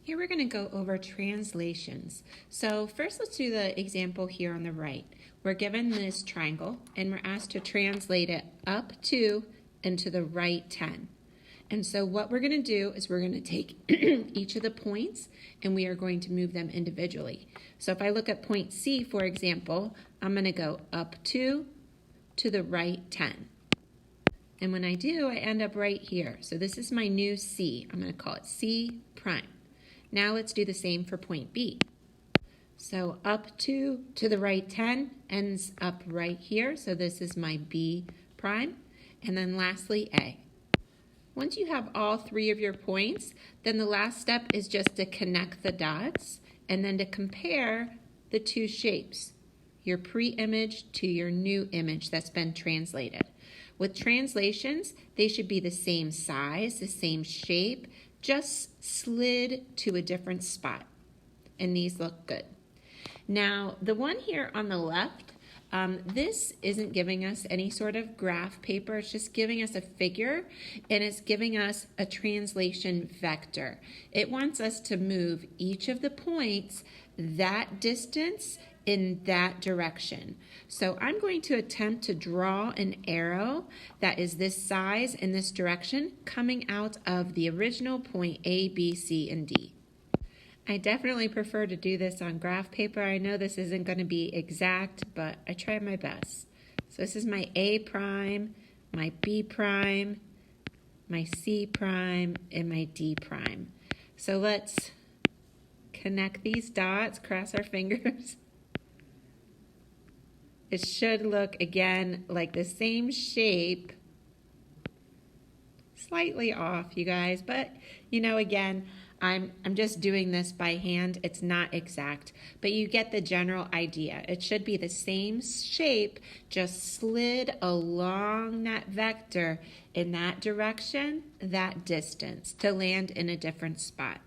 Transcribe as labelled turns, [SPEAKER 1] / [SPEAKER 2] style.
[SPEAKER 1] Here we're going to go over translations. So first let's do the example here on the right. We're given this triangle and we're asked to translate it up 2 and to the right 10. And so what we're going to do is we're going to take each of the points and we are going to move them individually. So if I look at point C, for example, I'm going to go up 2 to the right 10. And when I do, I end up right here. So this is my new C. I'm going to call it C prime. Now let's do the same for point B. So up 2 to the right 10 ends up right here. So this is my B prime. And then lastly, A. Once you have all 3 of your points, then the last step is just to connect the dots and then to compare the 2 shapes, your pre-image to your new image that's been translated. With translations, they should be the same size, the same shape, just slid to a different spot. And these look good. Now, the one here on the left, this isn't giving us any sort of graph paper. It's just giving us a figure, and it's giving us a translation vector. It wants us to move each of the points that distance in that direction. So I'm going to attempt to draw an arrow that is this size in this direction coming out of the original point A, B, C, and D. I definitely prefer to do this on graph paper. I know this isn't going to be exact, but I try my best. So this is my A prime, my B prime, my C prime, and my D prime. So let's connect these dots, cross our fingers. It should look, again, like the same shape. Slightly off, you guys, but, you know, again, I'm just doing this by hand. It's not exact, but you get the general idea. It should be the same shape, just slid along that vector in that direction, that distance, to land in a different spot.